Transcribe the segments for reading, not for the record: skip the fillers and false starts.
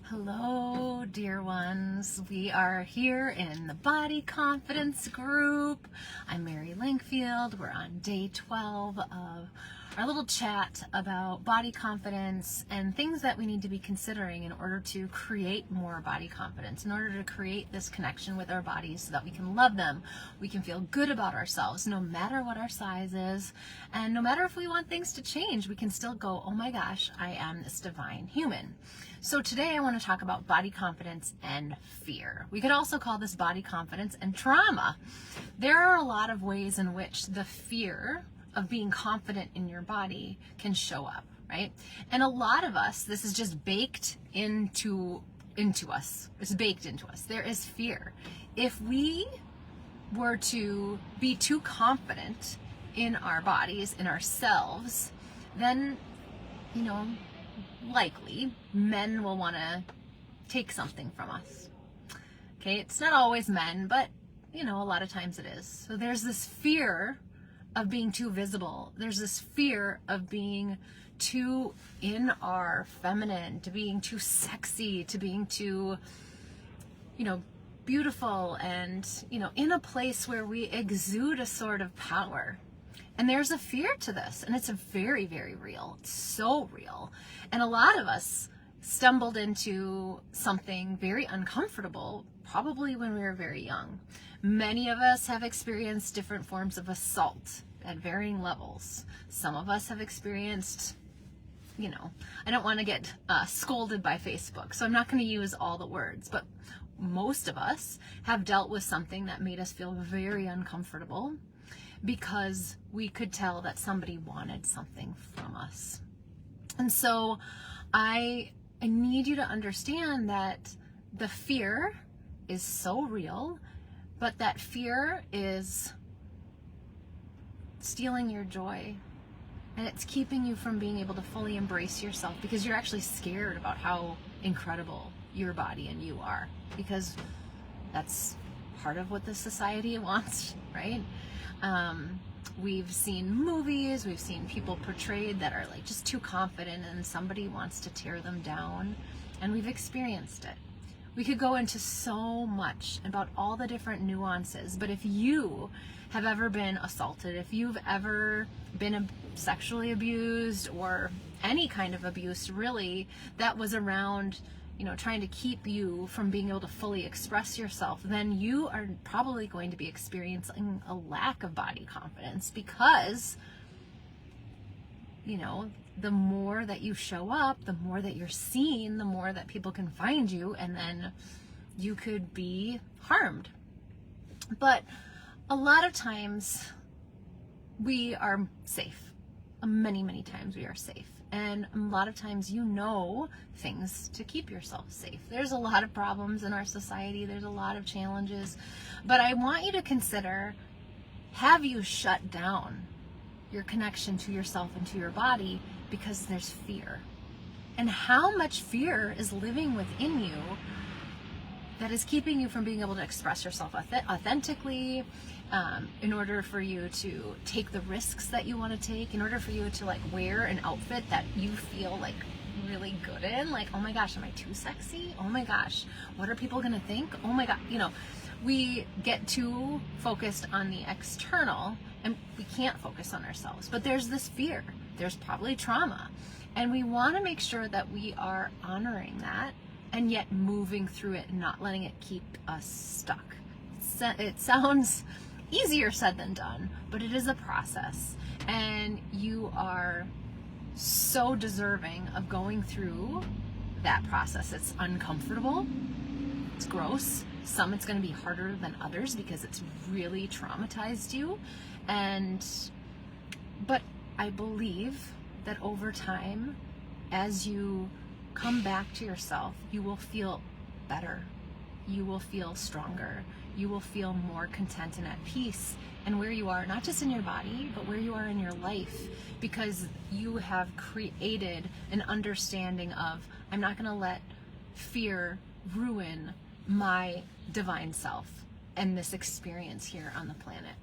Hello, dear ones. We are here in the Body Confidence group. I'm Mary Langfield. We're on day 12 of our little chat about body confidence and things that we need to be considering in order to create more body confidence, in order to create this connection with our bodies so that we can love them, we can feel good about ourselves no matter what our size is, and no matter if we want things to change, we can still go, oh my gosh, I am this divine human. So today I want to talk about body confidence and fear. We could also call this body confidence and trauma. There are a lot of ways in which the fear of being confident in your body can show up, right? And a lot of us, this is just baked into us. It's baked into us. There is fear. If we were to be too confident in our bodies, in ourselves, then, likely men will want to take something from us. Okay, it's not always men, but a lot of times it is. So there's this fear of being too visible. There's this fear of being too in our feminine, to being too sexy, to being too, beautiful and, in a place where we exude a sort of power. And there's a fear to this, and it's a very, very real. It's so real. And a lot of us stumbled into something very uncomfortable, probably when we were very young. Many of us have experienced different forms of assault at varying levels. Some of us have experienced, I don't want to get scolded by Facebook, so I'm not going to use all the words, but most of us have dealt with something that made us feel very uncomfortable because we could tell that somebody wanted something from us. And so I need you to understand that the fear is so real, but that fear is stealing your joy, and it's keeping you from being able to fully embrace yourself because you're actually scared about how incredible your body and you are, because that's part of what the society wants, right? We've seen movies, we've seen people portrayed that are like just too confident and somebody wants to tear them down, and we've experienced it. We could go into so much about all the different nuances, but if you have ever been assaulted, if you've ever been sexually abused or any kind of abuse really that was around trying to keep you from being able to fully express yourself, then you are probably going to be experiencing a lack of body confidence because, the more that you show up, the more that you're seen, the more that people can find you, and then you could be harmed. But a lot of times we are safe. Many, many times we are safe. And a lot of times things to keep yourself safe. There's a lot of problems in our society. There's a lot of challenges. But I want you to consider, have you shut down your connection to yourself and to your body because there's fear? And how much fear is living within you that is keeping you from being able to express yourself authentically, in order for you to take the risks that you want to take, in order for you to wear an outfit that you feel really good in, oh my gosh, am I too sexy? Oh my gosh, what are people gonna think? Oh my god, we get too focused on the external and we can't focus on ourselves. But there's this fear, there's probably trauma, and we want to make sure that we are honoring that and yet moving through it and not letting it keep us stuck. It sounds easier said than done, but it is a process, and you are so deserving of going through that process. It's uncomfortable, it's gross, some it's going to be harder than others because it's really traumatized you, but I believe that over time, as you come back to yourself, you will feel better, you will feel stronger, you will feel more content and at peace and where you are, not just in your body, but where you are in your life, because you have created an understanding of, I'm not going to let fear ruin my divine self and this experience here on the planet.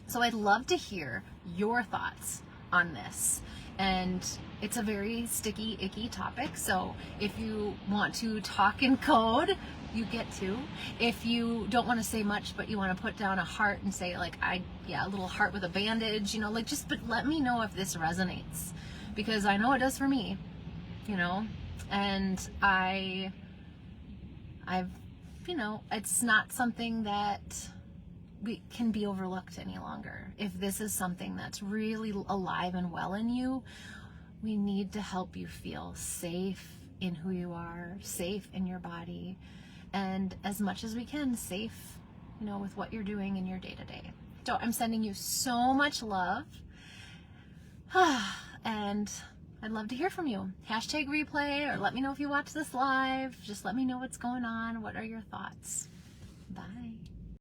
So I'd love to hear your thoughts on this. And it's a very sticky, icky topic. So if you want to talk in code, you get to. If you don't want to say much, but you want to put down a heart and say like, a little heart with a bandage, like but let me know if this resonates, because I know it does for me, and I've, it's not something that we can be overlooked any longer. If this is something that's really alive and well in you, we need to help you feel safe in who you are, safe in your body, and as much as we can, safe, with what you're doing in your day-to-day. So I'm sending you so much love. And I'd love to hear from you. #replay, or let me know if you watch this live. Just let me know what's going on. What are your thoughts? Bye.